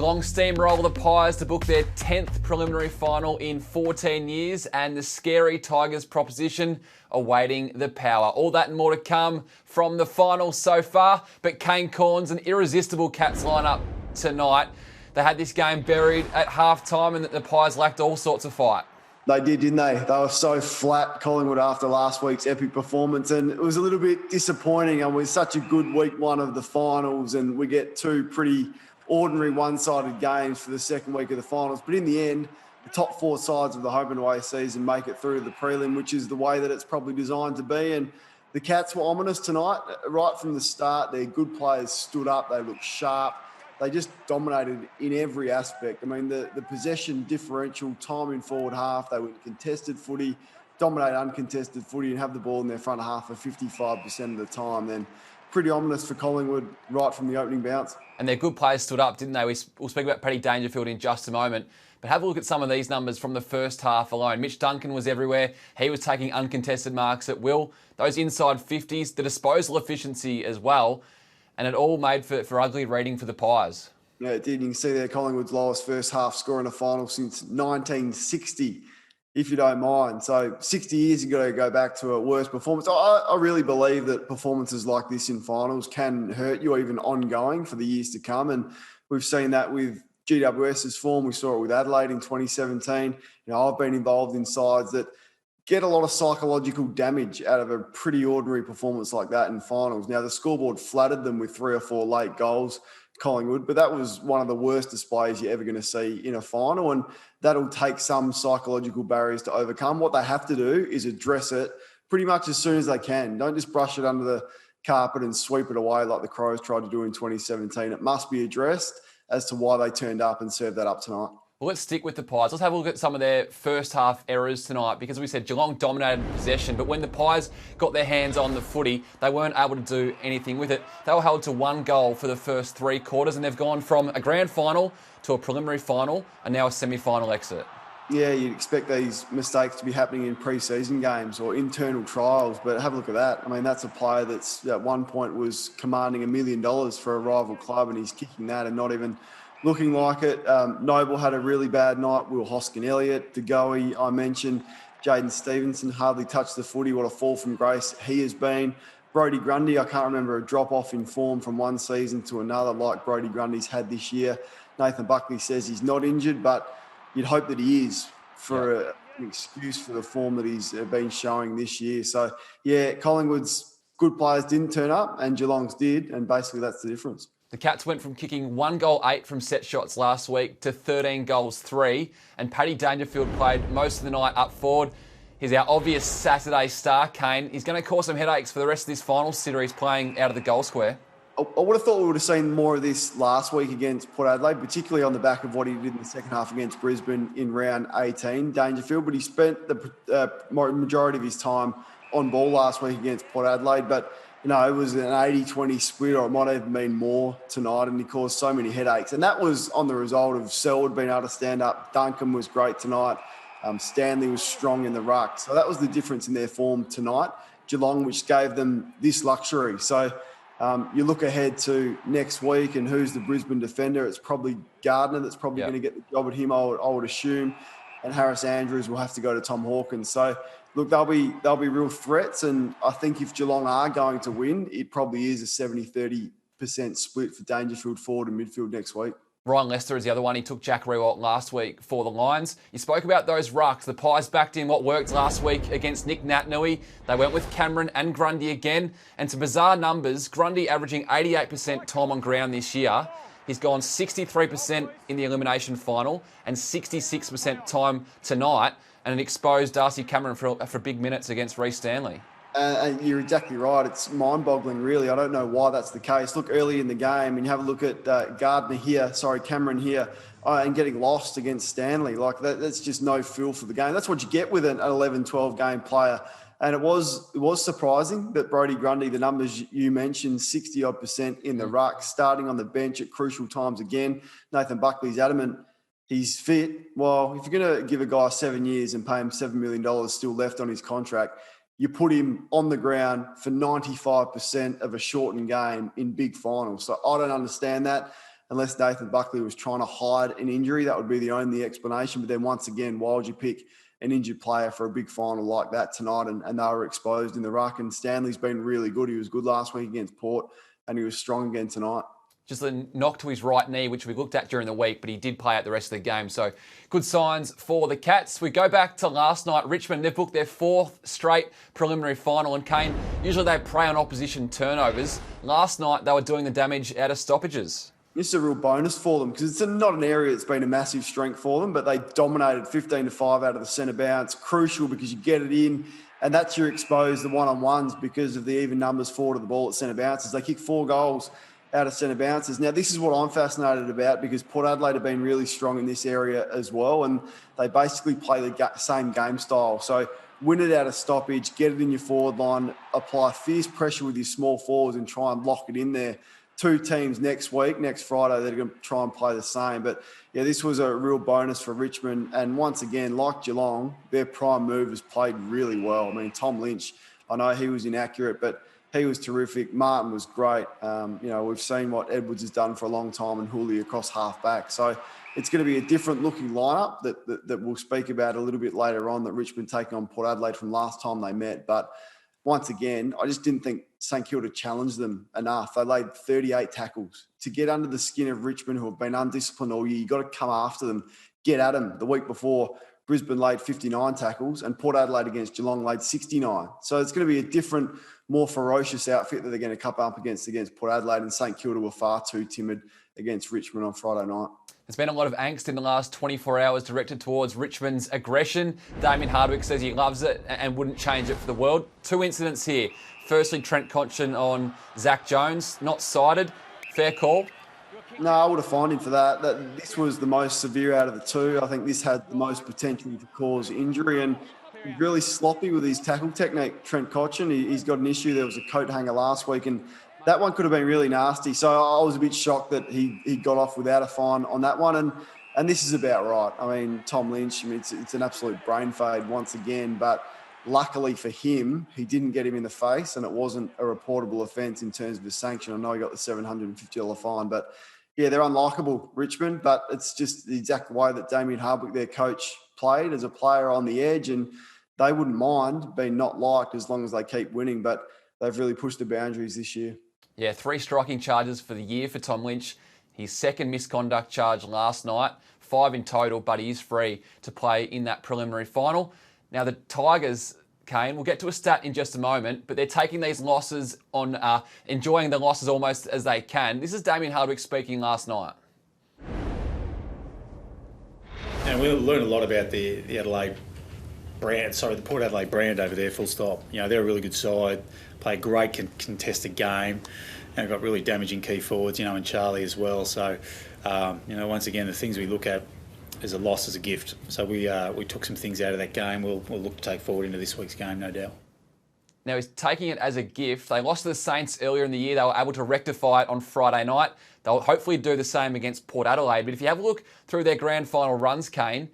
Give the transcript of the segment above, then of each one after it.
Geelong steamroll the Pies to book their 10th preliminary final in 14 years, and the scary Tigers proposition awaiting the power. All that and more to come from the final so far, but Kane Corns, an irresistible Cats lineup tonight. They had this game buried at halftime and the Pies lacked all sorts of fight. They did, didn't they? They were so flat, Collingwood, after last week's epic performance. And it was a little bit disappointing. And it was such a good week one of the finals. And we get two pretty ordinary one-sided games for the second week of the finals. But in the end, the top four sides of the home and away season make it through to the prelim, which is the way that it's probably designed to be. And the Cats were ominous tonight. Right from the start, their good players stood up. They looked sharp. They just dominated in every aspect. I mean, the possession differential, time in forward half, they went contested footy, dominate uncontested footy and have the ball in their front half for 55% of the time. Then pretty ominous for Collingwood right from the opening bounce. And their good players stood up, didn't they? We'll speak about Paddy Dangerfield in just a moment. But have a look at some of these numbers from the first half alone. Mitch Duncan was everywhere. He was taking uncontested marks at will. Those inside 50s, the disposal efficiency as well. And it all made for ugly reading for the Pies. Yeah, it did. You can see there Collingwood's lowest first half score in a final since 1960, if you don't mind. So 60 years, you've got to go back to a worse performance. I really believe that performances like this in finals can hurt you even ongoing for the years to come. And we've seen that with GWS's form. We saw it with Adelaide in 2017. I've been involved in sides that get a lot of psychological damage out of a pretty ordinary performance like that in finals. Now, the scoreboard flattered them with 3 or 4 late goals, Collingwood, but that was one of the worst displays you're ever going to see in a final, and that'll take some psychological barriers to overcome. What they have to do is address it pretty much as soon as they can. Don't just brush it under the carpet and sweep it away like the Crows tried to do in 2017. It must be addressed as to why they turned up and served that up tonight. Well, let's stick with the Pies. Let's have a look at some of their first half errors tonight, because we said Geelong dominated possession, but when the Pies got their hands on the footy, they weren't able to do anything with it. They were held to 1 goal for the first 3 quarters, and they've gone from a grand final to a preliminary final and now a semi-final exit. Yeah, you'd expect these mistakes to be happening in pre-season games or internal trials, but have a look at that. I mean, that's a player that's at one point was commanding $1 million for a rival club, and he's kicking that and not even looking like it. Noble had a really bad night. Will Hoskin-Elliott, DeGoey, I mentioned. Jaden Stevenson hardly touched the footy. What a fall from grace he has been. Brodie Grundy, I can't remember a drop-off in form from one season to another like Brodie Grundy's had this year. Nathan Buckley says he's not injured, but you'd hope that he is for an excuse for the form that he's been showing this year. So, yeah, Collingwood's good players didn't turn up and Geelong's did, and basically that's the difference. The Cats went from kicking 1 goal 8 from set shots last week to 13 goals 3, and Paddy Dangerfield played most of the night up forward. He's our obvious Saturday star, Kane. He's going to cause some headaches for the rest of this final series playing out of the goal square. I would have thought we would have seen more of this last week against Port Adelaide, particularly on the back of what he did in the second half against Brisbane in round 18, Dangerfield, but he spent the majority of his time on ball last week against Port Adelaide, but it was an 80-20 split, or it might have been more tonight, and he caused so many headaches. And that was on the result of Selwood being able to stand up. Duncan was great tonight. Stanley was strong in the ruck. So that was the difference in their form tonight. Geelong, which gave them this luxury. So you look ahead to next week, and who's the Brisbane defender? It's probably Gardner that's probably going to get the job at him, I would assume. And Harris Andrews will have to go to Tom Hawkins. So, look, they'll be real threats, and I think if Geelong are going to win, it probably is a 70-30% split for Dangerfield forward and midfield next week. Ryan Lester is the other one. He took Jack Riewoldt last week for the Lions. You spoke about those rucks. The Pies backed in what worked last week against Nick Natanui. They went with Cameron and Grundy again. And to bizarre numbers, Grundy averaging 88% time on ground this year. He's gone 63% in the elimination final and 66% time tonight, and it exposed Darcy Cameron for big minutes against Reece Stanley. And you're exactly right. It's mind-boggling, really. I don't know why that's the case. Look early in the game, and you have a look at Cameron here, and getting lost against Stanley. Like that's just no feel for the game. That's what you get with an 11, 12 game player. And it was surprising that Brodie Grundy, the numbers you mentioned, 60-odd% in the ruck, starting on the bench at crucial times again. Nathan Buckley's adamant he's fit. Well, if you're going to give a guy 7 years and pay him $7 million still left on his contract, you put him on the ground for 95% of a shortened game in big finals. So I don't understand that. unless Nathan Buckley was trying to hide an injury. That would be the only explanation. But then once again, why would you pick an injured player for a big final like that tonight? And they were exposed in the ruck. And Stanley's been really good. He was good last week against Port, and he was strong again tonight. Just a knock to his right knee, which we looked at during the week, but he did play out the rest of the game. So good signs for the Cats. We go back to last night. Richmond, they've booked their 4th straight preliminary final. And Kane, usually they prey on opposition turnovers. Last night, they were doing the damage out of stoppages. This is a real bonus for them because it's not an area that's been a massive strength for them, but they dominated 15-5 out of the centre bounce. Crucial because you get it in, and that's your exposed the one-on-ones because of the even numbers forward of the ball at centre bounces. They kick 4 goals out of centre bounces. Now, this is what I'm fascinated about because Port Adelaide have been really strong in this area as well, and they basically play the same game style. So win it out of stoppage, get it in your forward line, apply fierce pressure with your small forwards and try and lock it in there. 2 teams next Friday, they're going to try and play the same. But, yeah, this was a real bonus for Richmond. And once again, like Geelong, their prime movers played really well. I mean, Tom Lynch, I know he was inaccurate, but he was terrific. Martin was great. We've seen what Edwards has done for a long time and Hooley across half-back. So it's going to be a different looking lineup that we'll speak about a little bit later on, that Richmond taking on Port Adelaide from last time they met. But once again, I just didn't think St Kilda challenged them enough. They laid 38 tackles. To get under the skin of Richmond, who have been undisciplined all year, you've got to come after them, get at them. The week before, Brisbane laid 59 tackles and Port Adelaide against Geelong laid 69. So it's going to be a different, more ferocious outfit that they're going to come up against Port Adelaide, and St Kilda were far too timid against Richmond on Friday night. There's been a lot of angst in the last 24 hours directed towards Richmond's aggression. Damien Hardwick says he loves it and wouldn't change it for the world. 2 incidents here. Firstly, Trent Cotchin on Zach Jones, not cited. Fair call? No, I would have fined him for that. This was the most severe out of the 2. I think this had the most potential to cause injury, and he's really sloppy with his tackle technique, Trent Cotchin. He's got an issue. There was a coat hanger last week, and that one could have been really nasty. So I was a bit shocked that he got off without a fine on that one. And this is about right. I mean, Tom Lynch, it's an absolute brain fade once again. But luckily for him, he didn't get him in the face, and it wasn't a reportable offence in terms of the sanction. I know he got the $750 fine. But, yeah, they're unlikable, Richmond. But it's just the exact way that Damien Hardwick, their coach, played as a player on the edge. And they wouldn't mind being not liked as long as they keep winning. But they've really pushed the boundaries this year. Yeah, 3 striking charges for the year for Tom Lynch. His second misconduct charge last night, 5 in total, but he is free to play in that preliminary final. Now, the Tigers, Kane, we'll get to a stat in just a moment, but they're taking these losses on, enjoying the losses almost as they can. This is Damien Hardwick speaking last night. And we'll learn a lot about the Adelaide brand, the Port Adelaide brand over there, full stop. They're a really good side, play a great contested game, and got really damaging key forwards, and Charlie as well. So, once again, the things we look at as a loss as a gift. So we took some things out of that game. We'll look to take forward into this week's game, no doubt. Now, he's taking it as a gift. They lost to the Saints earlier in the year. They were able to rectify it on Friday night. They'll hopefully do the same against Port Adelaide. But if you have a look through their grand final runs, Kane,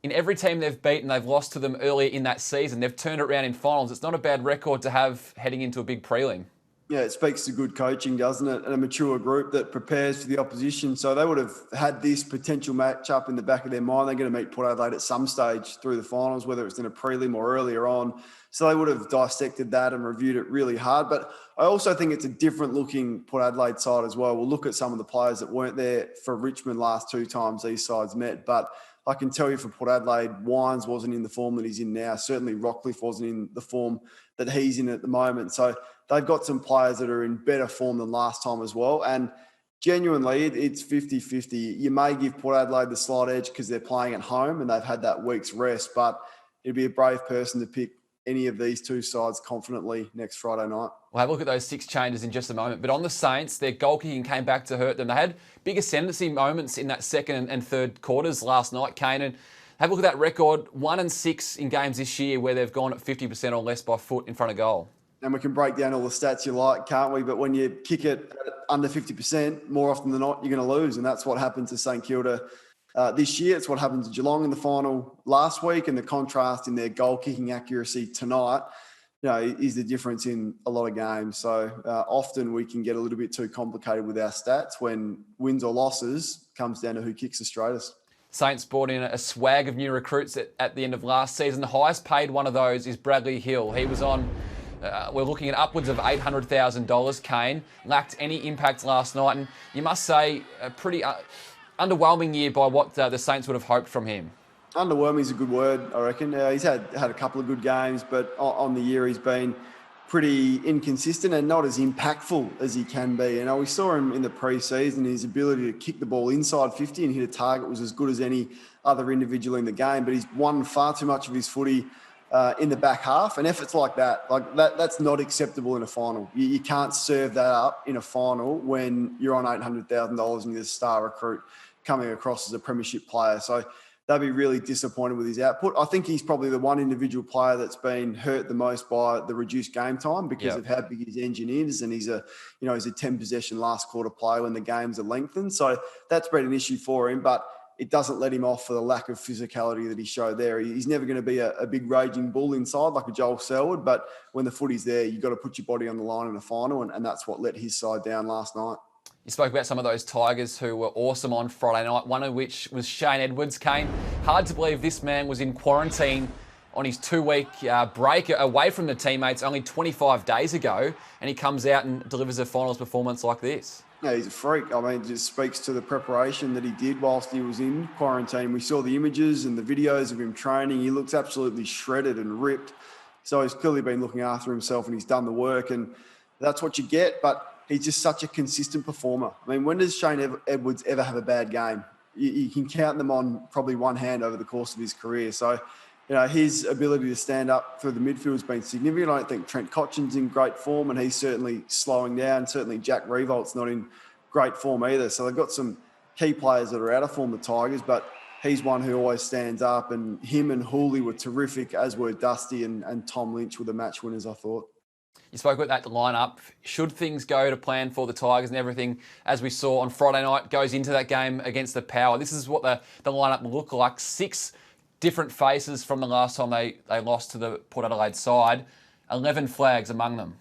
in every team they've beaten, they've lost to them earlier in that season. They've turned it around in finals. It's not a bad record to have heading into a big prelim. Yeah, it speaks to good coaching, doesn't it? And a mature group that prepares for the opposition. So they would have had this potential match-up in the back of their mind. They're going to meet Port Adelaide at some stage through the finals, whether it's in a prelim or earlier on. So they would have dissected that and reviewed it really hard. But I also think it's a different-looking Port Adelaide side as well. We'll look at some of the players that weren't there for Richmond last 2 times these sides met. But I can tell you for Port Adelaide, Wines wasn't in the form that he's in now. Certainly Rockcliffe wasn't in the form that he's in at the moment. So they've got some players that are in better form than last time as well. And genuinely, it's 50-50. You may give Port Adelaide the slight edge because they're playing at home and they've had that week's rest, but it'd be a brave person to pick any of these 2 sides confidently next Friday night. We'll have a look at those 6 changes in just a moment. But on the Saints, their goal kicking came back to hurt them. They had big ascendancy moments in that second and third quarters last night, Kane. And have a look at that record, 1-6 in games this year where they've gone at 50% or less by foot in front of goal. And we can break down all the stats you like, can't we? But when you kick it under 50%, more often than not, you're going to lose. And that's what happened to St Kilda this year. It's what happened to Geelong in the final last week, and the contrast in their goal kicking accuracy tonight. is the difference in a lot of games. So often we can get a little bit too complicated with our stats when wins or losses comes down to who kicks the straightest. Saints brought in a swag of new recruits at the end of last season. The highest paid one of those is Bradley Hill. He was on, we're looking at upwards of $800,000, Kane. Lacked any impact last night. And you must say, a pretty underwhelming year by what the Saints would have hoped from him. Underwhelming is a good word, I reckon. He's had a couple of good games, but on the year he's been pretty inconsistent and not as impactful as he can be. We saw him in the pre-season, his ability to kick the ball inside 50 and hit a target was as good as any other individual in the game, but he's won far too much of his footy in the back half, and efforts like that's not acceptable in a final. You can't serve that up in a final when you're on $800,000 and you're the star recruit coming across as a premiership player. So they'll be really disappointed with his output. I think he's probably the one individual player that's been hurt the most by the reduced game time because of how big his engine is, and he's a 10 possession last quarter player when the games are lengthened. So that's been an issue for him, but it doesn't let him off for the lack of physicality that he showed there. He's never going to be a big raging bull inside like a Joel Selwood, but when the footy's there, you've got to put your body on the line in a final, and that's what let his side down last night. You spoke about some of those Tigers who were awesome on Friday night, one of which was Shane Edwards. Kane, hard to believe this man was in quarantine on his 2-week break away from the teammates only 25 days ago, and he comes out and delivers a finals performance like this. Yeah, he's a freak. I mean, it just speaks to the preparation that he did whilst he was in quarantine. We saw the images and the videos of him training. He looks absolutely shredded and ripped. So he's clearly been looking after himself and he's done the work, and that's what you get. But he's just such a consistent performer. I mean, when does Shane Edwards ever have a bad game? You can count them on probably one hand over the course of his career. So, his ability to stand up through the midfield has been significant. I don't think Trent Cotchin's in great form, and he's certainly slowing down. Certainly Jack Revolt's not in great form either. So they've got some key players that are out of form, the Tigers, but he's one who always stands up, and him and Hooley were terrific, as were Dusty and Tom Lynch were the match winners, I thought. You spoke about that lineup. Should things go to plan for the Tigers and everything, as we saw on Friday night, goes into that game against the Power? This is what the lineup looked like. 6 different faces from the last time they lost to the Port Adelaide side. 11 flags among them.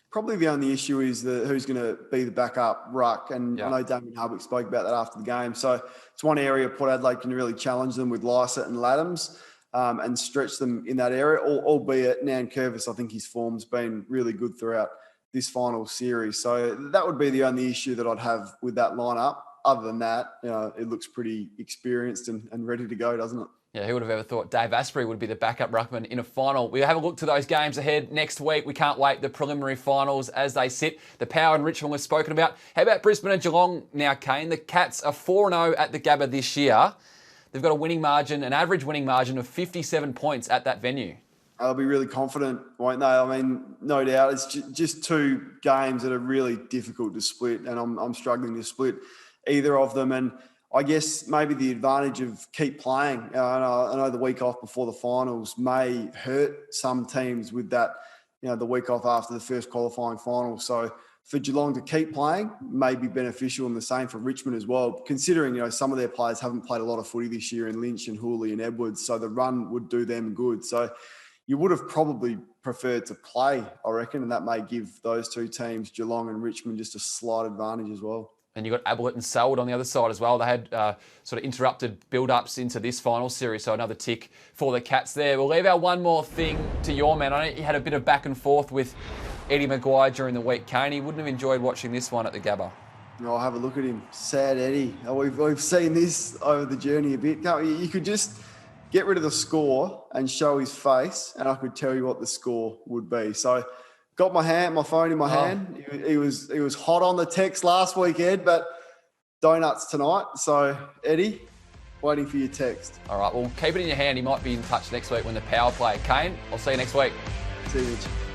Probably the only issue is who's going to be the backup ruck. And I know Damien Hardwick spoke about that after the game. So it's one area Port Adelaide can really challenge them with Lycett and Laddams. And stretch them in that area, albeit Nan Curvis, I think his form's been really good throughout this final series. So that would be the only issue that I'd have with that lineup. Other than that, it looks pretty experienced and ready to go, doesn't it? Yeah, who would have ever thought Dave Asprey would be the backup ruckman in a final? We have a look to those games ahead next week. We can't wait. The preliminary finals as they sit. The Power and Richmond was spoken about. How about Brisbane and Geelong now, Kane? The Cats are 4-0 at the Gabba this year. They've got an average winning margin of 57 points at that venue. They'll be really confident, won't they? I mean, no doubt. It's just 2 games that are really difficult to split, and I'm struggling to split either of them. And I guess maybe the advantage of keep playing. I know the week off before the finals may hurt some teams with that, the week off after the first qualifying final. So for Geelong to keep playing may be beneficial, and the same for Richmond as well, considering, some of their players haven't played a lot of footy this year in Lynch and Hooley and Edwards, so the run would do them good. So you would have probably preferred to play, I reckon, and that may give those 2 teams, Geelong and Richmond, just a slight advantage as well. And you've got Ablett and Selwood on the other side as well. They had sort of interrupted build-ups into this final series, so another tick for the Cats there. We'll leave our one more thing to your man. I know you had a bit of back and forth with Eddie Maguire during the week. Kane, he wouldn't have enjoyed watching this one at the Gabba. I'll have a look at him. Sad Eddie. We've seen this over the journey a bit. You could just get rid of the score and show his face, and I could tell you what the score would be. So got my phone in my hand. He was hot on the text last week, Ed, but donuts tonight. So Eddie, waiting for your text. All right, well, keep it in your hand. He might be in touch next week when the Power play. Kane, I'll see you next week. See you, Mitch.